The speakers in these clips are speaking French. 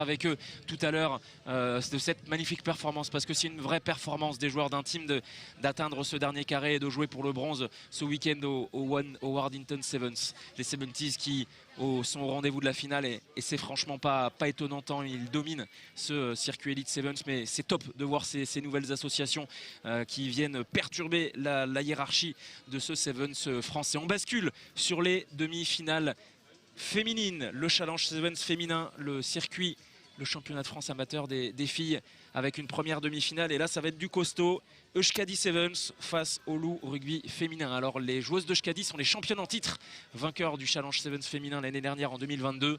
avec eux tout à l'heure de cette magnifique performance, parce que c'est une vraie performance des joueurs d'un team d'atteindre ce dernier carré et de jouer pour le bronze ce week-end au Worthington Sevens. Les 70s qui sont au rendez-vous de la finale et c'est franchement pas étonnant tant ils dominent ce circuit Elite Sevens, mais c'est top de voir ces nouvelles associations qui viennent perturber la hiérarchie de ce Sevens français. On bascule sur les demi-finales féminines, le Challenge Sevens féminin, le circuit, le championnat de France amateur des filles, avec une première demi-finale. Et là, ça va être du costaud. Euskadi Sevens face au Loup Rugby féminin. Alors, les joueuses d'Euskadi sont les championnes en titre, vainqueurs du Challenge Sevens féminin l'année dernière en 2022.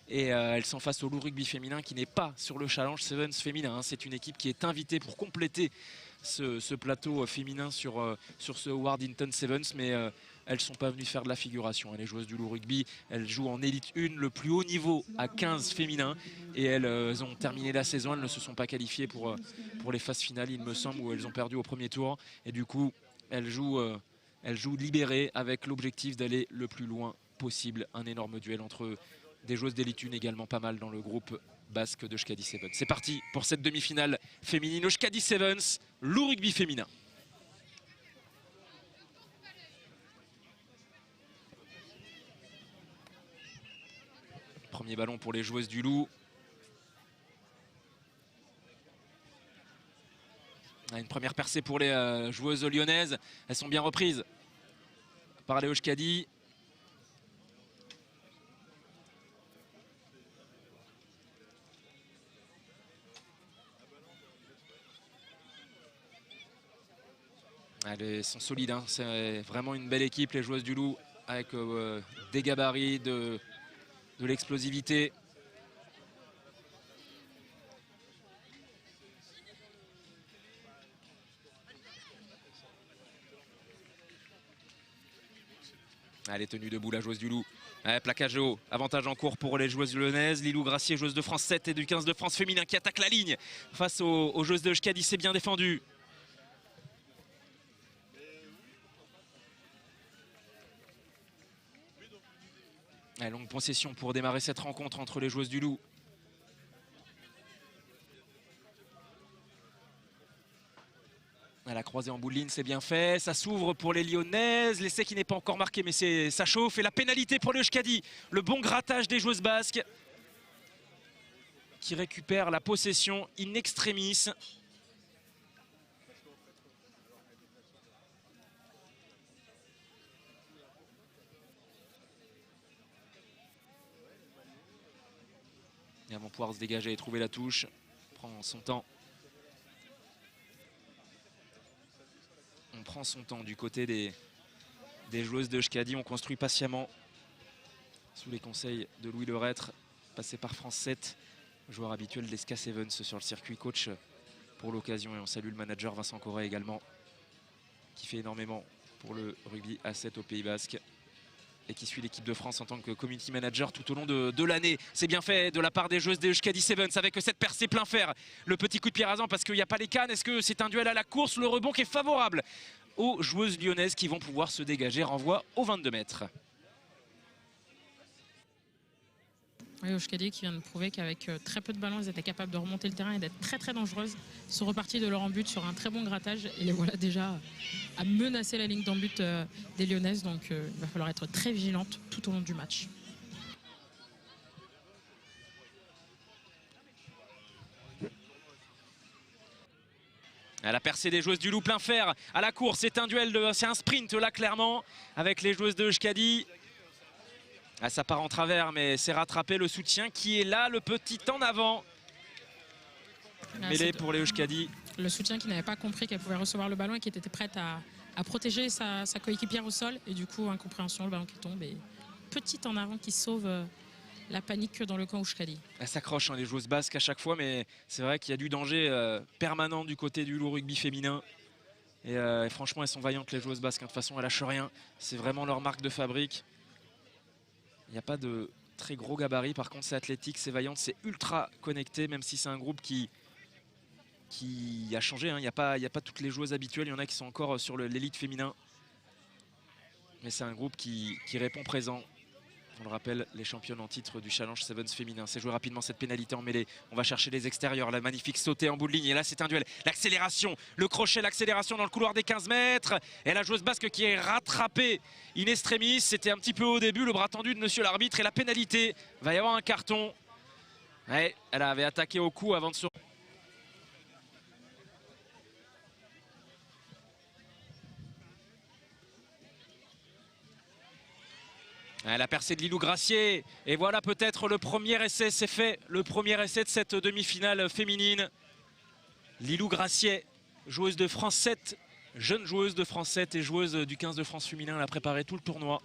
Et elles sont face au Loup Rugby féminin qui n'est pas sur le Challenge Sevens féminin. C'est une équipe qui est invitée pour compléter ce plateau féminin sur ce Worthington Sevens, mais elles ne sont pas venues faire de la figuration. Les joueuses du Loup Rugby, elles jouent en Elite 1, le plus haut niveau à 15 féminin, et elles ont terminé la saison. Elles ne se sont pas qualifiées pour les phases finales, il me semble, où elles ont perdu au premier tour, et du coup elles jouent libérées avec l'objectif d'aller le plus loin possible. Un énorme duel entre des joueuses d'Elite 1 également pas mal dans le groupe basque de Euskadi Sevens. C'est parti pour cette demi-finale féminine. Euskadi Sevens, Loup Rugby féminin. Premier ballon pour les joueuses du Loup. Une première percée pour les joueuses lyonnaises. Elles sont bien reprises par les Euskadi. Elles sont solides, hein. C'est vraiment une belle équipe, les joueuses du Loup, avec des gabarits, de l'explosivité. Elle est tenue debout, la joueuse du Loup. Plaquage haut, avantage en cours pour les joueuses lyonnaises. Lilou Gracier, joueuse de France 7 et du 15 de France féminin, qui attaque la ligne face aux joueuses de Euskadi. C'est bien défendu. Longue possession pour démarrer cette rencontre entre les joueuses du Loup. La croisée en bout de ligne, c'est bien fait. Ça s'ouvre pour les Lyonnaises. L'essai qui n'est pas encore marqué, mais ça chauffe. Et la pénalité pour le Euskadi. Le bon grattage des joueuses basques qui récupèrent la possession in extremis. Et elles vont pouvoir se dégager et trouver la touche. Prend son temps. On prend son temps du côté des joueuses de Euskadi. On construit patiemment sous les conseils de Louis Leretre, passé par France 7, joueur habituel d'Esca Sevens sur le circuit, coach pour l'occasion. Et on salue le manager Vincent Corret également, qui fait énormément pour le rugby à 7 au Pays Basque et qui suit l'équipe de France en tant que community manager tout au long de l'année. C'est bien fait de la part des joueuses des Euskadi Sevens avec cette percée plein fer. Le petit coup de pied rasant parce qu'il n'y a pas les cannes. Est-ce que c'est un duel à la course? Le rebond qui est favorable aux joueuses lyonnaises qui vont pouvoir se dégager. Renvoi aux 22 mètres. Oui, Euskadi qui vient de prouver qu'avec très peu de ballons, ils étaient capables de remonter le terrain et d'être très très dangereuses. Ils sont repartis de leur en-but sur un très bon grattage et les voilà déjà à menacer la ligne d'en-but des Lyonnaises. Donc il va falloir être très vigilante tout au long du match. La percée des joueuses du Loup plein fer à la course. C'est un duel, c'est un sprint là clairement avec les joueuses de Euskadi. Ça part en travers, mais c'est rattrapé. Le soutien qui est là, le petit en avant. Mêlée pour les Euskadi. Le soutien qui n'avait pas compris qu'elle pouvait recevoir le ballon et qui était prête à protéger sa coéquipière au sol. Et du coup, incompréhension, le ballon qui tombe. Et petit en avant qui sauve la panique dans le camp Euskadi. Elle s'accroche, hein, les joueuses basques à chaque fois, mais c'est vrai qu'il y a du danger permanent du côté du Loup Rugby féminin. Et franchement, elles sont vaillantes, les joueuses basques. De toute façon, elles lâchent rien. C'est vraiment leur marque de fabrique. Il n'y a pas de très gros gabarit, par contre c'est athlétique, c'est vaillant, c'est ultra connecté, même si c'est un groupe qui a changé, hein. Il n'y a pas toutes les joueuses habituelles, il y en a qui sont encore sur l'élite féminin. Mais c'est un groupe qui répond présent. On le rappelle, les championnes en titre du Challenge Sevens féminin. C'est joué rapidement cette pénalité en mêlée. On va chercher les extérieurs. La magnifique sautée en bout de ligne. Et là, c'est un duel. L'accélération, le crochet, l'accélération dans le couloir des 15 mètres. Et la joueuse basque qui est rattrapée in extremis. C'était un petit peu au début, le bras tendu de monsieur l'arbitre. Et la pénalité, il va y avoir un carton. Ouais, elle avait attaqué au cou avant de se... La percée de Lilou Gracier. Et voilà peut-être le premier essai. C'est fait, le premier essai de cette demi-finale féminine. Lilou Gracier, joueuse de France 7, jeune joueuse de France 7 et joueuse du 15 de France féminin. Elle a préparé tout le tournoi.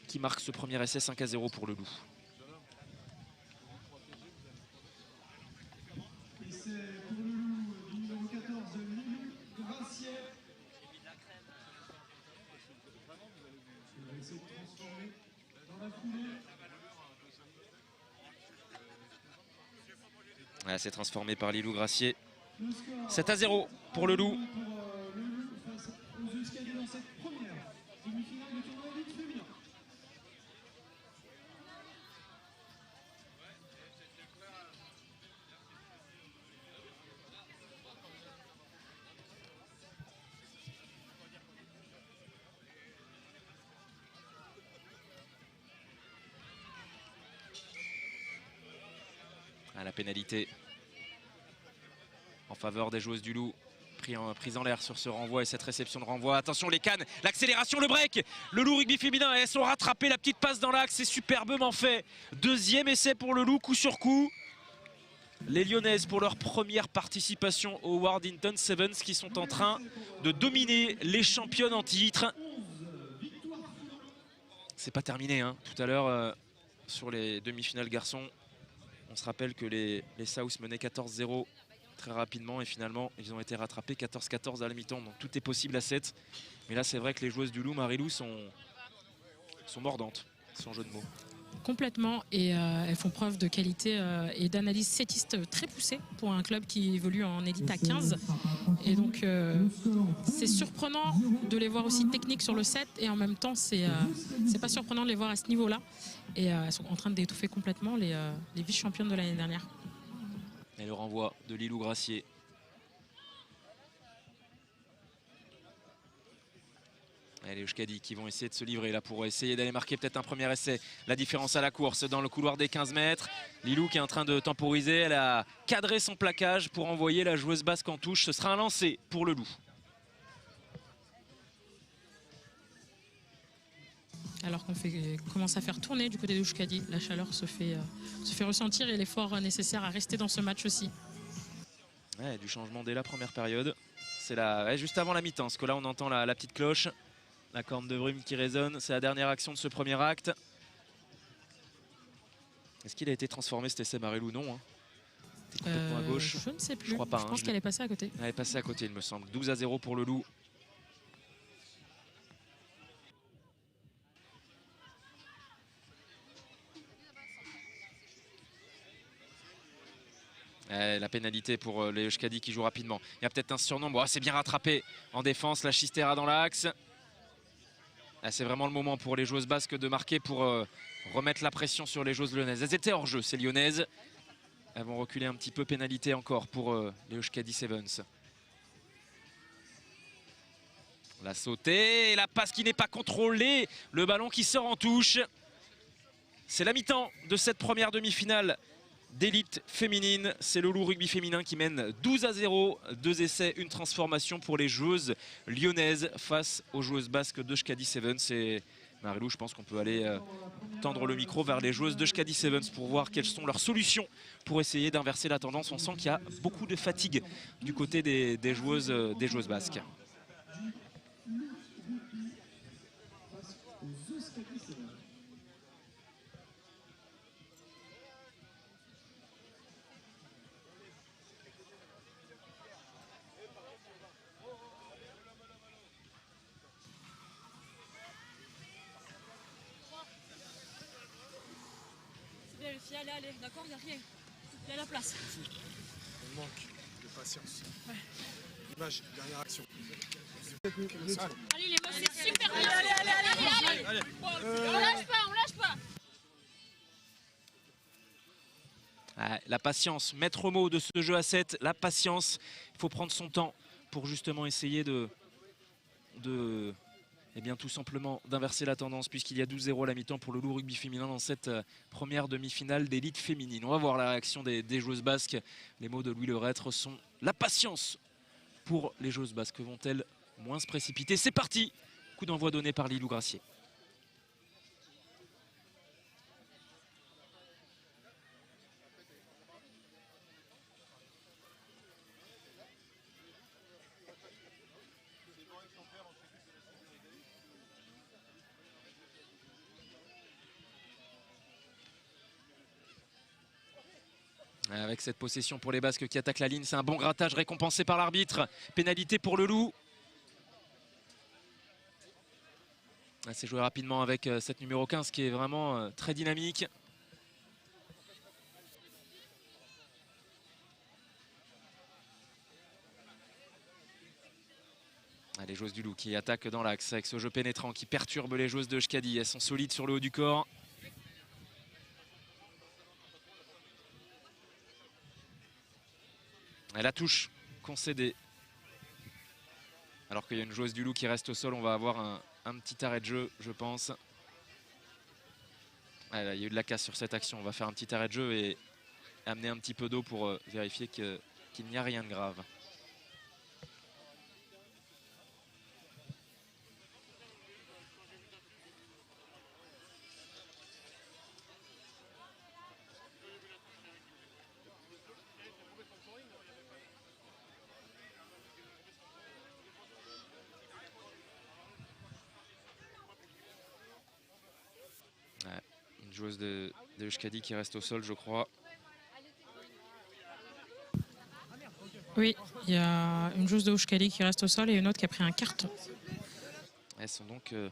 Qui marque ce premier essai 5-0 pour le Loup. C'est transformé par Lilou Gracier. 7-0 pour le Loup. La pénalité en faveur des joueuses du Loup, prise en l'air sur ce renvoi et cette réception de renvoi. Attention les cannes, l'accélération, le break. Le Loup rugby féminin, elles sont rattrapées, la petite passe dans l'axe, c'est superbement fait. Deuxième essai pour le Loup, coup sur coup. Les Lyonnaises pour leur première participation au Wardington Sevens qui sont en train de dominer les championnes en titre. C'est pas terminé hein. Tout à l'heure sur les demi-finales garçons. On se rappelle que les South menaient 14-0 très rapidement et finalement ils ont été rattrapés 14-14 à la mi-temps. Donc tout est possible à 7. Mais là c'est vrai que les joueuses du Loup, Marie-Lou, sont mordantes, sans jeu de mots. Complètement, et elles font preuve de qualité et d'analyse sétiste très poussée pour un club qui évolue en élite à 15. Et donc c'est surprenant de les voir aussi techniques sur le set et en même temps c'est pas surprenant de les voir à ce niveau-là. Et elles sont en train d'étouffer complètement les vice-championnes de l'année dernière. Et le renvoi de Lilou Gracier. Et les Euskadi qui vont essayer de se livrer là pour essayer d'aller marquer peut-être un premier essai. La différence à la course dans le couloir des 15 mètres. Lilou qui est en train de temporiser. Elle a cadré son plaquage pour envoyer la joueuse basque en touche. Ce sera un lancer pour le Loup. Alors qu'on commence à faire tourner du côté de Euskadi, la chaleur se fait ressentir et l'effort nécessaire à rester dans ce match aussi. Ouais, du changement dès la première période. C'est juste avant la mi-temps, parce que là on entend la petite cloche. La corne de brume qui résonne, c'est la dernière action de ce premier acte. Est-ce qu'il a été transformé cet essai Marie-Lou? Non. Hein. Complètement à gauche. Je ne sais plus. Je crois pas. Je pense qu'elle est passée à côté. Elle est passée à côté, il me semble. 12-0 pour le Loup. La pénalité pour les Euskadi qui jouent rapidement. Il y a peut-être un surnombre. Oh, c'est bien rattrapé en défense. La Chistera dans l'axe. C'est vraiment le moment pour les joueuses basques de marquer pour remettre la pression sur les joueuses lyonnaises. Elles étaient hors jeu, ces lyonnaises. Elles vont reculer un petit peu. Pénalité encore pour les Euskadi Sevens. La sautée, la passe qui n'est pas contrôlée. Le ballon qui sort en touche. C'est la mi-temps de cette première demi-finale d'élite féminine. C'est le Loup rugby féminin qui mène 12-0. 2 essais, une transformation pour les joueuses lyonnaises face aux joueuses basques de Euskadi Sevens. Et Marie-Lou, je pense qu'on peut aller tendre le micro vers les joueuses de Euskadi Sevens pour voir quelles sont leurs solutions pour essayer d'inverser la tendance. On sent qu'il y a beaucoup de fatigue du côté des joueuses basques. Allez, d'accord, il n'y a rien. Il y a la place. On manque de patience. Ouais. Dommage, dernière action. Allez les meufs, c'est super bien. Allez. On lâche pas. La patience, maître mot de ce jeu à 7, la patience. Il faut prendre son temps pour justement essayer eh bien, tout simplement d'inverser la tendance, puisqu'il y a 12-0 à la mi-temps pour le loup rugby féminin dans cette première demi-finale d'élite féminine. On va voir la réaction des joueuses basques. Les mots de Louis Lerêtre sont la patience pour les joueuses basques. Vont-elles moins se précipiter? C'est parti. Coup d'envoi donné par Lilou Gracier. Avec cette possession pour les Basques qui attaquent la ligne, c'est un bon grattage récompensé par l'arbitre. Pénalité pour le loup. C'est joué rapidement avec cette numéro 15 qui est vraiment très dynamique. Les joueuses du loup qui attaquent dans l'axe avec ce jeu pénétrant qui perturbe les joueuses de Euskadi. Elles sont solides sur le haut du corps. Et la touche concédée. Alors qu'il y a une joueuse du loup qui reste au sol, on va avoir un petit arrêt de jeu, je pense. Il y a eu de la casse sur cette action. On va faire un petit arrêt de jeu et amener un petit peu d'eau pour vérifier qu'il n'y a rien de grave. Une joueuse de Euskadi qui reste au sol, je crois. Oui, il y a une joueuse de Euskadi qui reste au sol et une autre qui a pris un carton. Elles sont donc... il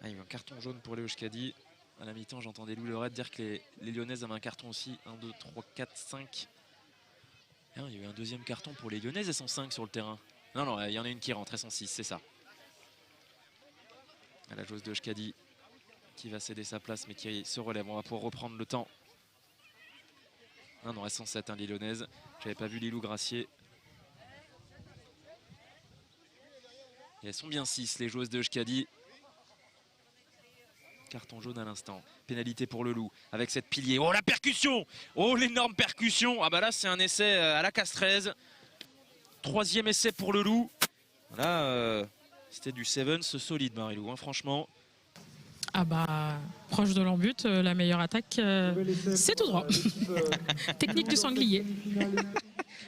y a eu un carton jaune pour les Euskadi. À la mi-temps, j'entendais Louis Lerette dire que les Lyonnaises avaient un carton aussi. 1, 2, 3, 4, 5. Il y a eu un deuxième carton pour les Lyonnaises. Elles sont 5 sur le terrain. Non, il y en a une qui rentre. Elles sont 6, c'est ça. La joueuse de Euskadi qui va céder sa place mais qui se relève. On va pouvoir reprendre le temps. Non, elles sont 7, les Lyonnaises. J'avais pas vu Lilou Gracier. Et elles sont bien 6, les joueuses de Euskadi. Carton jaune à l'instant. Pénalité pour le loup avec cette pilier. Oh, la percussion! Oh, l'énorme percussion! Ah bah là, c'est un essai à la Castrez. 3e essai pour le loup. Là, c'était du Sevens solide, Marilou, franchement. Ah bah, proche de l'embut, la meilleure attaque, c'est tout droit. Technique du sanglier.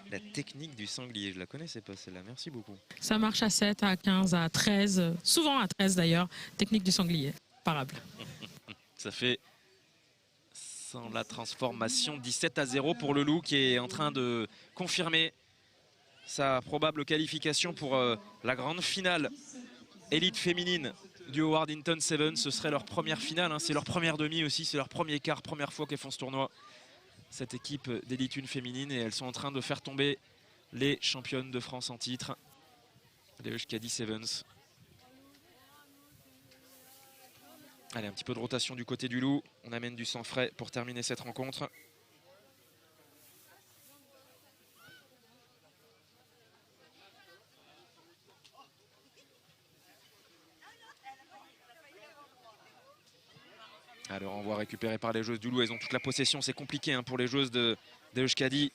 La technique du sanglier, je la connaissais pas celle-là, merci beaucoup. Ça marche à 7, à 15, à 13, souvent à 13 d'ailleurs. Technique du sanglier, parable. Ça fait, sans la transformation, 17-0 pour le loup qui est en train de confirmer sa probable qualification pour la grande finale élite féminine du Howard Hinton Sevens. Ce serait leur première finale, c'est leur première demi aussi, c'est leur premier quart, première fois qu'elles font ce tournoi. Cette équipe d'élite 1 féminine, et elles sont en train de faire tomber les championnes de France en titre, les Euskadi Sevens. Allez, un petit peu de rotation du côté du loup. On amène du sang frais pour terminer cette rencontre. Alors, on voit récupéré par les joueuses du loup. Elles ont toute la possession. C'est compliqué pour les joueuses de Euskadi.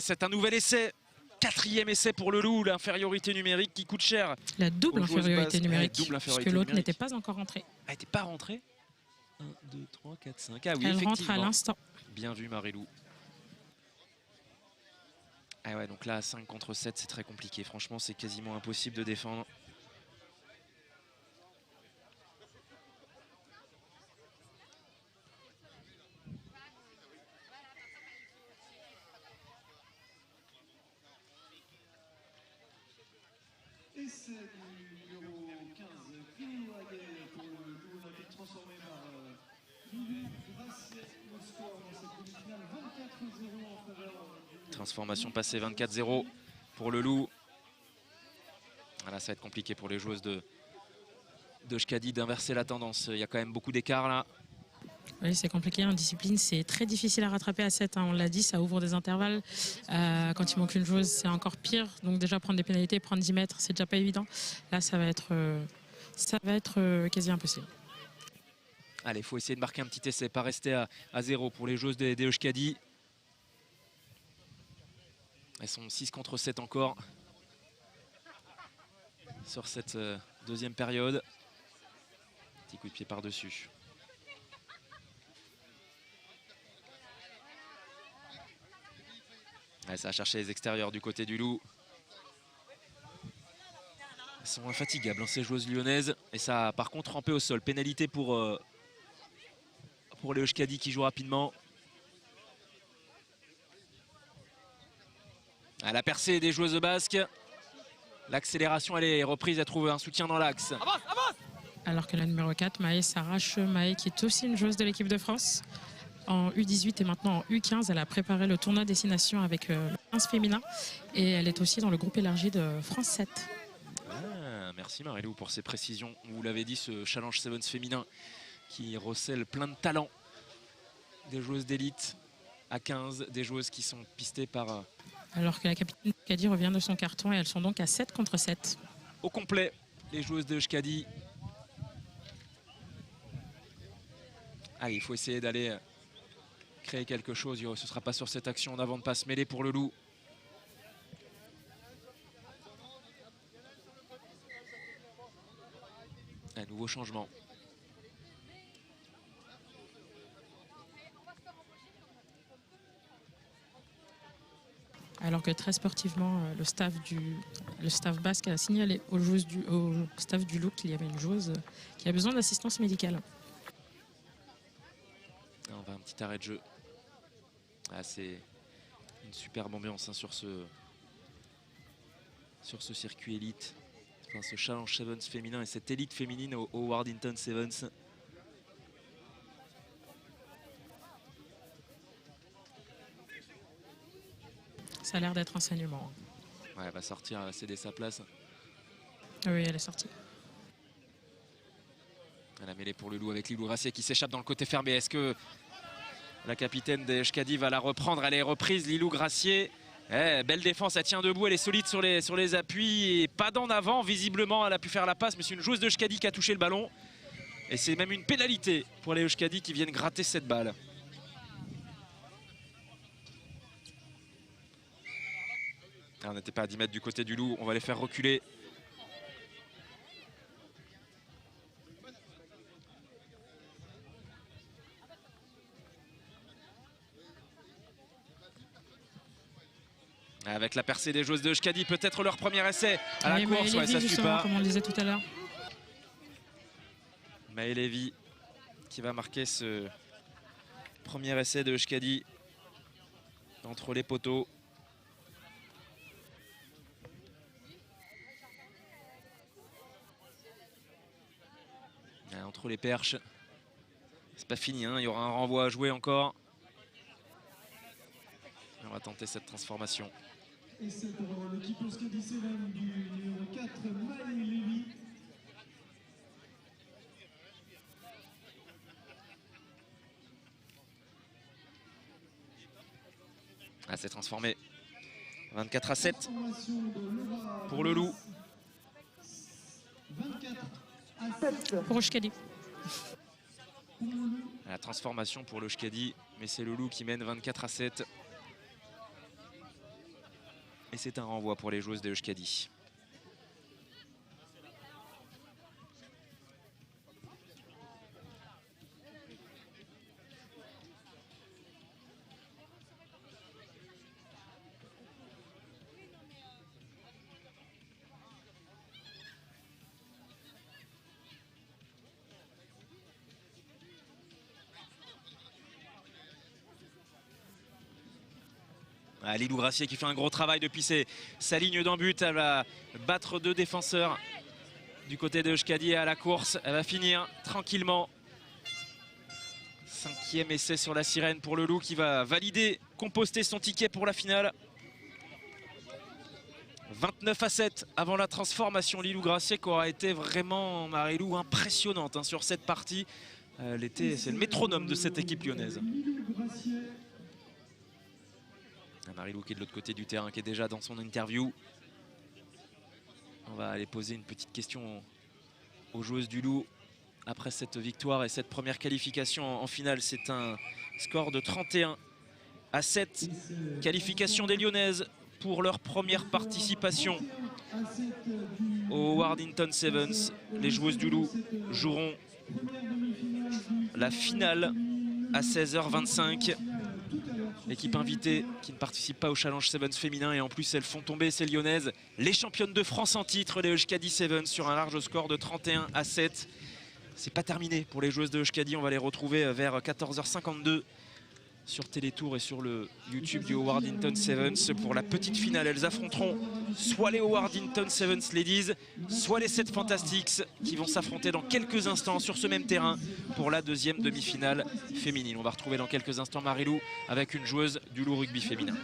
C'est un nouvel essai. 4e essai pour le loup. L'infériorité numérique qui coûte cher. La double infériorité numérique. Parce que l'autre n'était pas encore rentrée. Elle n'était pas rentrée. 1, 2, 3, 4, 5. Ah oui, elle effectivement. rentre à l'instant. Bien vu, Marilou. Ah ouais, donc là, 5 contre 7, c'est très compliqué. Franchement, c'est quasiment impossible de défendre. Et c'est le numéro 15, Philippe Laguerre, pour le loup olympique transformé par Lilou Gracier. Le score dans cette demi-finale. Transformation passée 24-0 pour le Loup. Voilà, ça va être compliqué pour les joueuses de Euskadi d'inverser la tendance. Il y a quand même beaucoup d'écart là. Oui, c'est compliqué en discipline, c'est très difficile à rattraper à 7. On l'a dit, ça ouvre des intervalles. Quand il manque une joueuse, c'est encore pire. Donc déjà prendre des pénalités, prendre 10 mètres, c'est déjà pas évident. Là, ça va être quasi impossible. Allez, il faut essayer de marquer un petit essai, pas rester à 0 pour les joueuses des Euskadi. Elles sont 6 contre 7 encore sur cette deuxième période. Petit coup de pied par-dessus. Ouais, ça a cherché les extérieurs du côté du Loup. Elles sont infatigables, hein, ces joueuses lyonnaises. Et ça a par contre rampé au sol. Pénalité pour les Euskadi qui jouent rapidement. À la percée des joueuses basques. L'accélération, elle est reprise. Elle trouve un soutien dans l'axe. Alors que la numéro 4, Maë s'arrache. Maë qui est aussi une joueuse de l'équipe de France. En U18 et maintenant en U15, elle a préparé le tournoi Destination avec le 15 féminin. Et elle est aussi dans le groupe élargi de France 7. Ah, merci Marie-Lou pour ces précisions. Vous l'avez dit, ce Challenge Sevens féminin qui recèle plein de talents. Des joueuses d'élite à 15, des joueuses qui sont pistées par... Alors que la capitaine Euskadi revient de son carton et elles sont donc à 7 contre 7. Au complet, les joueuses de Euskadi. Allez, il faut essayer d'aller créer quelque chose. Ce ne sera pas sur cette action avant de ne pas se mêler pour le Loup. Un nouveau changement. Alors que très sportivement, le staff basque a signalé au staff du Loup qu'il y avait une joueuse qui a besoin d'assistance médicale. On va un petit arrêt de jeu. Ah, c'est une superbe ambiance hein, sur ce circuit élite. Enfin, ce Challenge Sevens féminin et cette élite féminine au Wardington Sevens. Ça a l'air d'être un saignement. Ouais, elle va sortir, elle va céder sa place. Oui, elle est sortie. Elle a mêlé pour le Loup avec Lilou Gracier qui s'échappe dans le côté fermé. Est-ce que la capitaine des Euskadi va la reprendre? Elle est reprise, Lilou Gracier. Belle défense, elle tient debout, elle est solide sur les appuis. Et pas d'en avant, visiblement, elle a pu faire la passe. Mais c'est une joueuse de Euskadi qui a touché le ballon. Et c'est même une pénalité pour les Euskadi qui viennent gratter cette balle. On n'était pas à 10 mètres du côté du Loup, on va les faire reculer. Avec la percée des joueuses de Euskadi, peut-être leur premier essai à la course, ouais, ça suit pas. Comme on le disait tout à l'heure. Maë Lévy qui va marquer ce premier essai de Euskadi entre les poteaux. Entre les perches, c'est pas fini, hein. Il y aura un renvoi à jouer encore. On va tenter cette transformation. Et c'est pour l'équipe Euskadi Seven du numéro 4, Maë Lévy. Ah, c'est transformé. 24-7 pour le Loup. 24-7 Pour Euskadi. La transformation pour l'Euskadi, mais c'est le Loup qui mène 24-7. Et c'est un renvoi pour les joueuses de Euskadi. Lilou Gracier qui fait un gros travail depuis sa ligne d'en but. Elle va battre 2 défenseurs du côté de Euskadi à la course. Elle va finir tranquillement. 5e essai sur la sirène pour le Loup qui va valider, composter son ticket pour la finale. 29-7 avant la transformation. Lilou Gracier qui aura été vraiment, Marie-Lou, impressionnante sur cette partie. C'est le métronome de cette équipe lyonnaise. Marie-Lou qui est de l'autre côté du terrain, qui est déjà dans son interview. On va aller poser une petite question aux joueuses du Loup après cette victoire et cette première qualification en finale. C'est un score de 31-7. Qualification des Lyonnaises pour leur première participation au Wardington Sevens. Les joueuses du Loup joueront la finale à 16h25. L'équipe invitée qui ne participe pas au Challenge Sevens féminin, et en plus elles font tomber ces Lyonnaises, les championnes de France en titre, les Euskadi Sevens, sur un large score de 31-7. C'est pas terminé pour les joueuses de Euskadi. On va les retrouver vers 14h52 sur Télétour et sur le YouTube du Wardington Sevens pour la petite finale. Elles affronteront soit les Wardington Sevens Ladies, soit les 7 Fantastics, qui vont s'affronter dans quelques instants sur ce même terrain pour la deuxième demi-finale féminine. On va retrouver dans quelques instants Marie-Lou avec une joueuse du Loup rugby féminin.